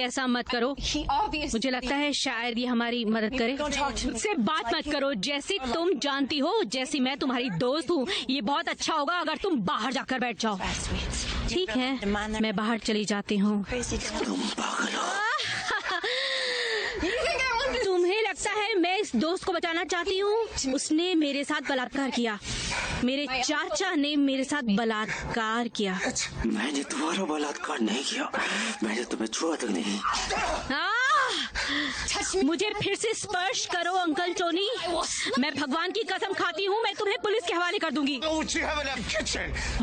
ऐसा मत करो। मुझे लगता है शायद ये हमारी मदद करे। मुझसे बात मत करो। जैसी तुम जानती हो, जैसी मैं तुम्हारी दोस्त हूँ, ये बहुत अच्छा होगा अगर तुम बाहर जाकर बैठ जाओ। ठीक है, मैं बाहर चली जाती हूँ। तुम पागल हो। तुम्हें लगता है मैं इस दोस्त को बचाना चाहती हूँ? उसने मेरे साथ बलात्कार किया। मेरे चाचा ने मेरे साथ बलात्कार किया। मैंने तुम्हारा बलात्कार नहीं किया। मैंने तुम्हें छुआ तक नहीं। मुझे फिर से स्पर्श करो अंकल टोनी। मैं भगवान की कसम खाती हूँ, मैं तुम्हें पुलिस के हवाले कर दूंगी।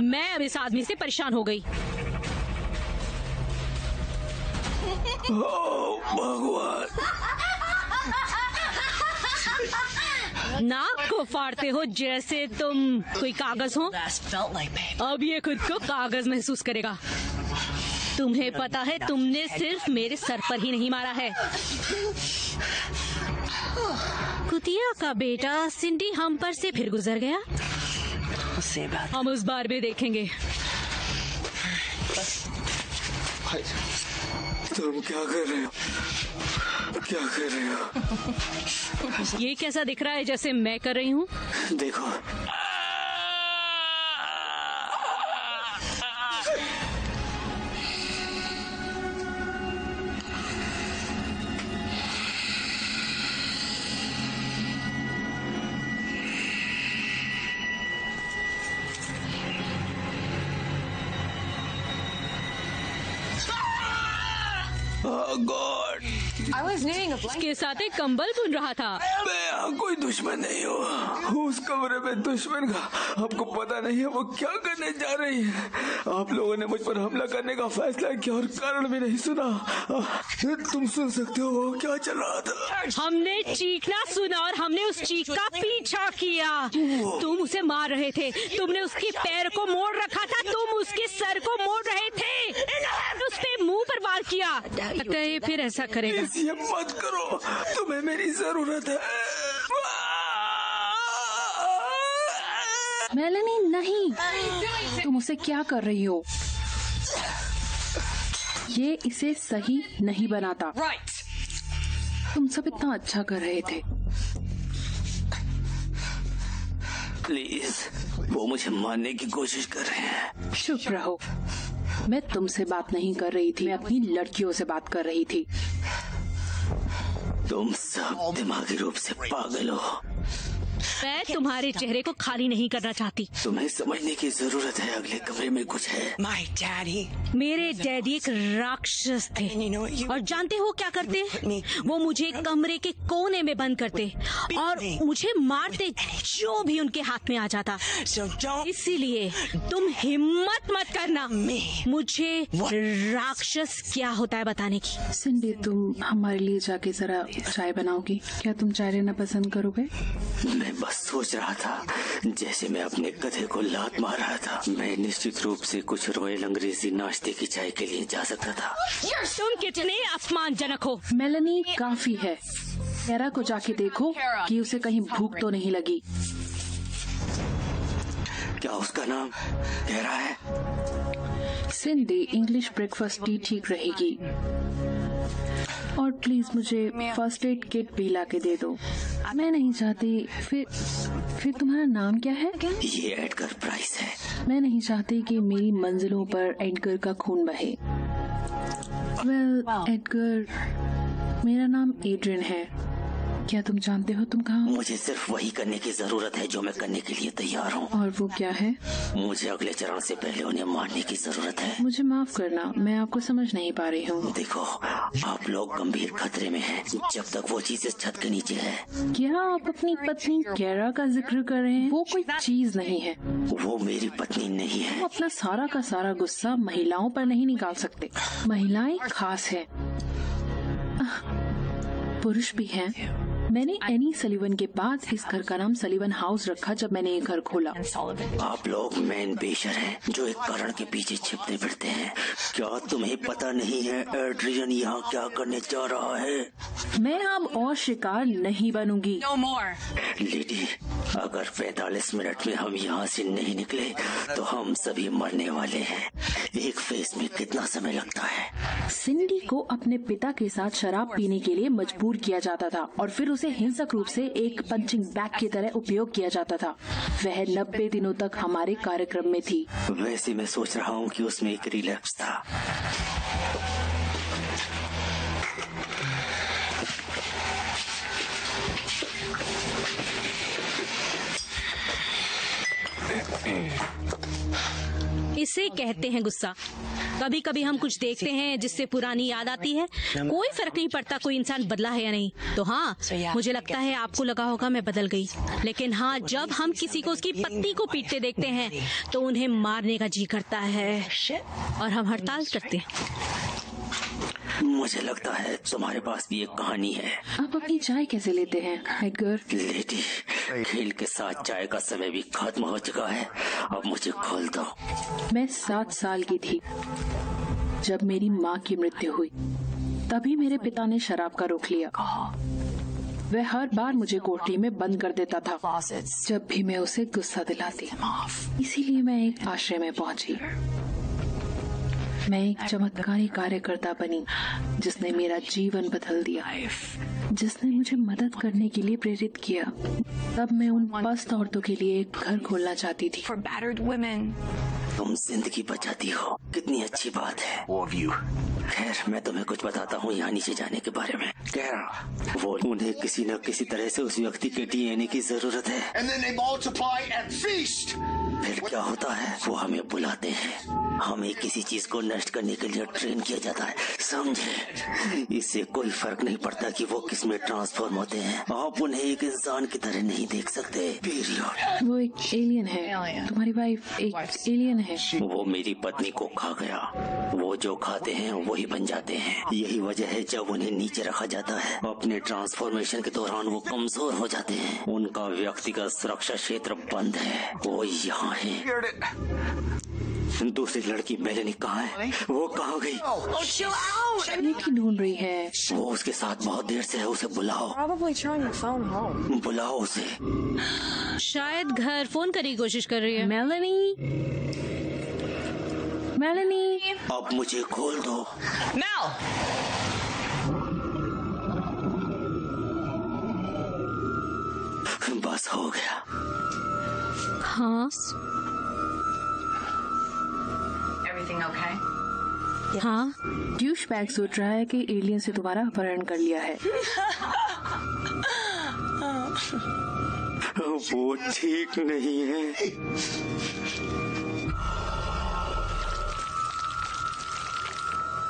मैं अब इस आदमी से परेशान हो गई। भगवान। नाक को फाड़ते हो जैसे तुम कोई कागज हो। अब ये खुद को कागज महसूस करेगा। तुम्हें पता है, तुमने सिर्फ मेरे सर पर ही नहीं मारा है। कुतिया का बेटा सिंडी हम पर से फिर गुजर गया। हम उस बार भी देखेंगे। तुम क्या कर रहे हो? क्या कर रहे हो? ये कैसा दिख रहा है जैसे मैं कर रही हूँ? देखो। God, I was knitting a blanket. के साथ एक कंबल बुन रहा था। मैं यहाँ कोई दुश्मन नहीं हूँ। उस कमरे में दुश्मन का आपको पता नहीं है वो क्या करने जा रही है। आप लोगों ने मुझ पर हमला करने का फैसला किया और कारण भी नहीं सुना। तुम सुन सकते हो वो क्या चल रहा था। हमने चीखना सुना और हमने उस चीख का पीछा किया। तुम उसे मार रहे थे, तुमने उसके पैर को मोड़ रखा था, तुम उसके सर को मोड़ रहे थे, उस पे मुंह पर वार किया। लगता है ये फिर ऐसा करेगा। ये मत करो, तुम्हें मेरी जरूरत है। मेलेनी नहीं, तुम उसे क्या कर रही हो? ये इसे सही नहीं बनाता। तुम सब इतना अच्छा कर रहे थे। प्लीज, वो मुझे मारने की कोशिश कर रहे हैं। चुप रहो, मैं तुमसे बात नहीं कर रही थी, मैं अपनी लड़कियों से बात कर रही थी। तुम सब दिमागी रूप से पागल हो। मैं तुम्हारे चेहरे को खाली नहीं करना चाहती। तुम्हें समझने की जरूरत है, अगले कमरे में कुछ है। My daddy. मेरे डैडी एक राक्षस थे और जानते हो क्या करते? वो मुझे कमरे के कोने में बंद करते और मुझे मारते जो भी उनके हाथ में आ जाता। So don't. इसीलिए तुम हिम्मत मत करना मुझे राक्षस क्या होता है बताने की। सिंडी, तुम हमारे लिए जाके जरा चाय बनाओगी? क्या तुम चाय लेना पसंद करोगे? मैं बस सोच रहा था, जैसे मैं अपने गधे को लात मार रहा था, मैं निश्चित रूप से कुछ रॉयल अंग्रेजी नाश्ते की चाय के लिए जा सकता था। तुम कितने अपमानजनक हो। मेलेनी, काफी है। केरा को जाके देखो कि उसे कहीं भूख तो नहीं लगी। क्या उसका नाम केरा है? सिंडी, इंग्लिश ब्रेकफास्ट टी ठीक रहेगी। और प्लीज मुझे फर्स्ट एड किट भी ला के दे दो। मैं नहीं चाहती। फिर तुम्हारा नाम क्या है? ये एडगर प्राइस है। मैं नहीं चाहती कि मेरी मंजिलों पर एडगर का खून बहे। वेल, एडगर, मेरा नाम एड्रियन है। क्या तुम जानते हो तुम कहाँ हो? मुझे सिर्फ वही करने की जरूरत है जो मैं करने के लिए तैयार हूँ। और वो क्या है? मुझे अगले चरण से पहले उन्हें मारने की जरूरत है। मुझे माफ करना, मैं आपको समझ नहीं पा रही हूँ। देखो, आप लोग गंभीर खतरे में हैं जब तक वो चीज इस छत के नीचे है। क्या आप अपनी पत्नी केरा का जिक्र कर रहे हैं? वो कोई चीज नहीं है। वो मेरी पत्नी नहीं है। वो अपना सारा का सारा गुस्सा महिलाओं पर नहीं निकाल सकते। महिलाएं खास है, पुरुष भी हैं। मैंने एनी सलीवन के बाद इस घर का नाम सलीवन हाउस रखा जब मैंने ये घर खोला। आप लोग मैन बेशर हैं जो एक कारण के पीछे छिपते फिरते हैं। क्या तुम्हें पता नहीं है एड्रियन यहाँ क्या करने जा रहा है? मैं अब और शिकार नहीं बनूंगी। No more. लेडी, अगर 45 मिनट में हम यहाँ से नहीं निकले तो हम सभी मरने वाले हैं। एक फेस में कितना समय लगता है? सिंडी को अपने पिता के साथ शराब पीने के लिए मजबूर किया जाता था और फिर उसे हिंसक रूप से एक पंचिंग बैग की तरह उपयोग किया जाता था। वह 90 दिनों तक हमारे कार्यक्रम में थी। वैसे मैं सोच रहा हूँ कि उसमें एक रिलैप्स था। इसे कहते हैं गुस्सा। कभी कभी हम कुछ देखते हैं जिससे पुरानी याद आती है। कोई फर्क नहीं पड़ता कोई इंसान बदला है या नहीं। तो हाँ, मुझे लगता है आपको लगा होगा मैं बदल गई। लेकिन हाँ, जब हम किसी को उसकी पत्नी को पीटते देखते हैं तो उन्हें मारने का जी करता है और हम हड़ताल करते हैं। मुझे लगता है तुम्हारे पास भी एक कहानी है। आप अपनी चाय कैसे लेते हैं एडगर? लेडी, खेल के साथ चाय का समय भी खत्म हो चुका है। अब मुझे खोल दो। मैं 7 साल की थी जब मेरी माँ की मृत्यु हुई। तभी मेरे पिता ने शराब का रोक लिया। वह हर बार मुझे कोठरी में बंद कर देता था जब भी मैं उसे गुस्सा दिलाती। इसीलिए मैं एक आश्रय में पहुंची। मैं एक चमत्कारी कार्यकर्ता बनी जिसने मेरा जीवन बदल दिया, जिसने मुझे मदद करने के लिए प्रेरित किया। तब मैं उन पस्त औरतों के लिए एक घर खोलना चाहती थी। For battered women. तुम जिंदगी बचाती हो, कितनी अच्छी बात है। खैर, मैं तुम्हें कुछ बताता हूँ यहाँ नीचे जाने के बारे में। केरा, वो उन्हें किसी न किसी तरह से उस व्यक्ति के डीएनए की जरूरत है। And then they multiply and feast. फिर क्या होता है? वो हमें बुलाते हैं, हमें किसी चीज को नष्ट करने के लिए ट्रेन किया जाता है, समझे? इससे कोई फर्क नहीं पड़ता कि वो किस में ट्रांसफॉर्म होते हैं, आप उन्हें एक इंसान की तरह नहीं देख सकते। पीरियड। वो एक एलियन है, तुम्हारी वाइफ एक एलियन है। वो मेरी पत्नी को खा गया। वो जो खाते हैं वही बन जाते हैं। यही वजह है जब उन्हें नीचे रखा जाता है, अपने ट्रांसफॉर्मेशन के दौरान वो कमजोर हो जाते हैं। उनका व्यक्तिगत सुरक्षा क्षेत्र बंद है। वो यहाँ है। दूसरी लड़की मेलेनी कहाँ है? वो कहाँ गई? की ढूंढ रही है। वो उसके साथ बहुत देर से है, उसे बुलाओ। Probably trying to phone home. बुलाओ उसे। शायद घर फोन करने की कोशिश कर रही है। मेलेनी, मेलेनी, अब मुझे खोल दो। Mel! बस हो गया। हाँ Everything okay? हाँ, ड्यूश बैग सोच रहा है कि एलियन से दोबारा अपहरण कर लिया है। वो ठीक नहीं है।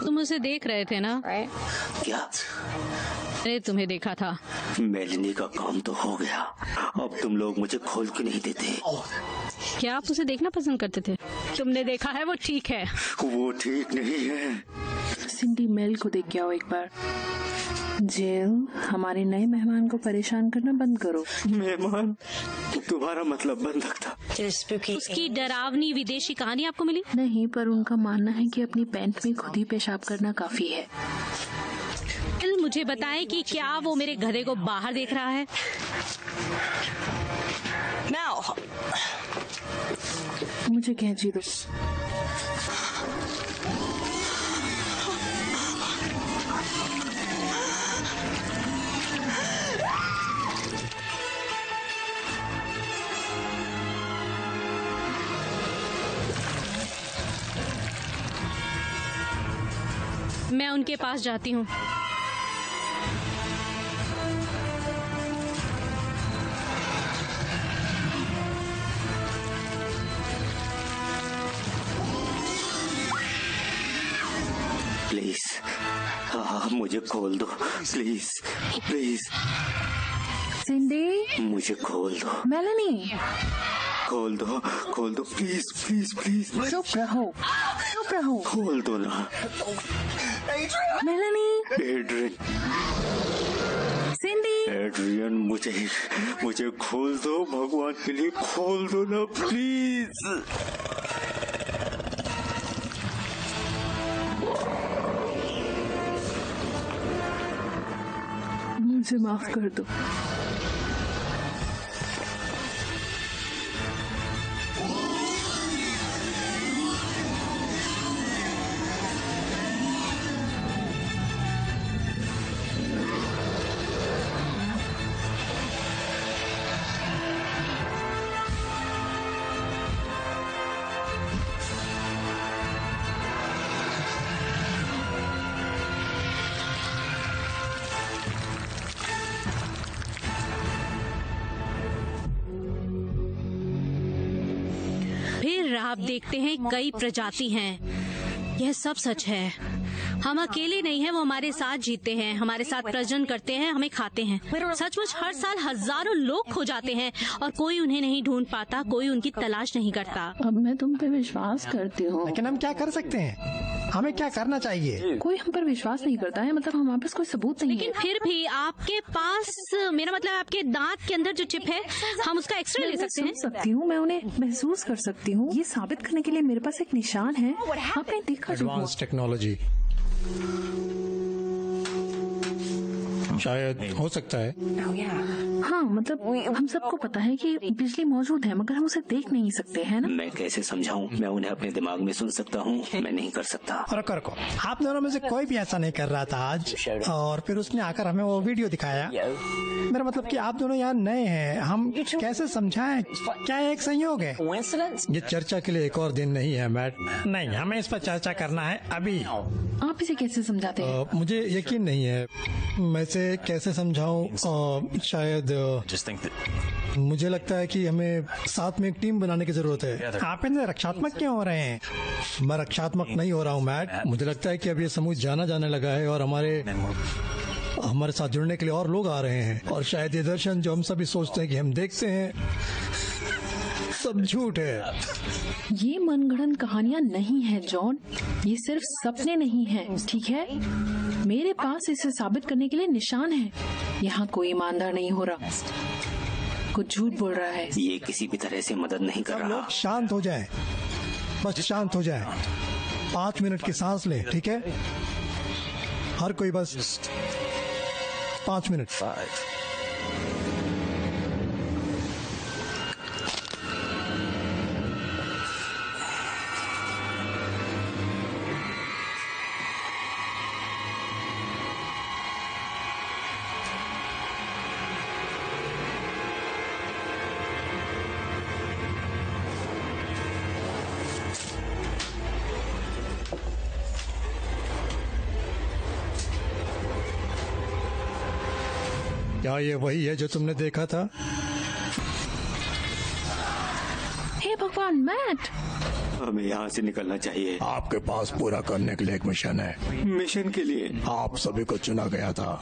तुम उसे देख रहे थे ना? Right? क्या? अरे तुम्हें देखा था। मेलेनी का काम तो हो गया, अब तुम लोग मुझे खोल क्यों नहीं देते? क्या आप उसे देखना पसंद करते थे? तुमने देखा है, वो ठीक है। वो ठीक नहीं है। सिंडी, मेल को देख के आओ एक बार। जेल, हमारे नए मेहमान को परेशान करना बंद करो। मेहमान? तुम्हारा मतलब बंधक था? उसकी डरावनी विदेशी कहानी आपको मिली? नहीं, पर उनका मानना है कि अपनी पैंट में खुद ही पेशाब करना काफी है। मुझे बताएं कि क्या वो मेरे गधे को बाहर देख रहा है? Mel! मुझे कैंची दो। मैं उनके पास जाती हूँ। प्लीज, हाँ, मुझे खोल दो, प्लीज प्लीज। सिंडी, मुझे खोल दो। मेलेनी, खोल दो, खोल दो, प्लीज प्लीज प्लीज। चुप रहो, चुप रहो। खोल दो ना। मेलेनी, एड्रियन, सिंडी, एड्रियन, मुझे खोल दो, भगवान के लिए खोल दो ना, प्लीज। मुझे माफ कर दो। फिर आप देखते हैं कई प्रजाति हैं। यह सब सच है। हम अकेले नहीं हैं, वो हमारे साथ जीते हैं, हमारे साथ प्रजनन करते हैं, हमें खाते हैं। सचमुच हर साल हजारों लोग खो जाते हैं और कोई उन्हें नहीं ढूंढ पाता, कोई उनकी तलाश नहीं करता। अब मैं तुम पे विश्वास करती हूँ, लेकिन हम क्या कर सकते हैं? हमें क्या करना चाहिए? कोई हम पर विश्वास नहीं करता है, मतलब हमारे पास कोई सबूत नहीं लेकिन है। फिर भी आपके पास, मेरा मतलब आपके दांत के अंदर जो चिप है, हम उसका एक्सरे ले मैं सकते हैं। सुन सकती हूँ, मैं उन्हें महसूस कर सकती हूँ। ये साबित करने के लिए मेरे पास एक निशान है। आपने देखा जो हुआ। एडवांस टेक्नोलॉजी शायद हो सकता है। Oh, yeah. हाँ, मतलब हम सबको पता है कि बिजली मौजूद है, मगर हम उसे देख नहीं सकते, है ना? मैं कैसे समझाऊं? मैं उन्हें अपने दिमाग में सुन सकता हूँ, मैं नहीं कर सकता। रुको रुको, आप दोनों में से कोई भी ऐसा नहीं कर रहा था आज, और फिर उसने आकर हमें वो वीडियो दिखाया। मेरा मतलब कि आप दोनों यहाँ नए हैं, हम कैसे समझाएं? क्या ये एक संयोग है? ये चर्चा के लिए एक और दिन नहीं है, मैट। नहीं, हमें इस पर चर्चा करना है अभी। आप इसे कैसे समझाते हैं? मुझे यकीन नहीं है। मैं इसे इसे कैसे समझाऊं? शायद मुझे लगता है कि हमें साथ में एक टीम बनाने की जरूरत है। आप इतने रक्षात्मक क्यों हो रहे हैं? मैं रक्षात्मक नहीं हो रहा हूँ मैट। मुझे लगता है कि अब ये समूह जाना जाने लगा है और हमारे साथ जुड़ने के लिए और लोग आ रहे हैं, और शायद ये दर्शन जो हम सभी सोचते हैं कि हम देखते हैं, सब झूठ है। ये मनगढ़ंत कहानियां नहीं है जॉन, ये सिर्फ सपने नहीं हैं, ठीक है? मेरे पास इसे साबित करने के लिए निशान है। यहाँ कोई ईमानदार नहीं हो रहा, कुछ झूठ बोल रहा है। ये किसी भी तरह से मदद नहीं कर रहा। लोग शांत हो जाएं, बस शांत हो जाएं। 5 मिनट की सांस ले, ठीक है? हर कोई बस 5 मिनट। क्या ये वही है जो तुमने देखा था? हे भगवान मैट! हमें यहाँ से निकलना चाहिए। आपके पास पूरा करने के लिए एक मिशन है। मिशन के लिए? आप सभी को चुना गया था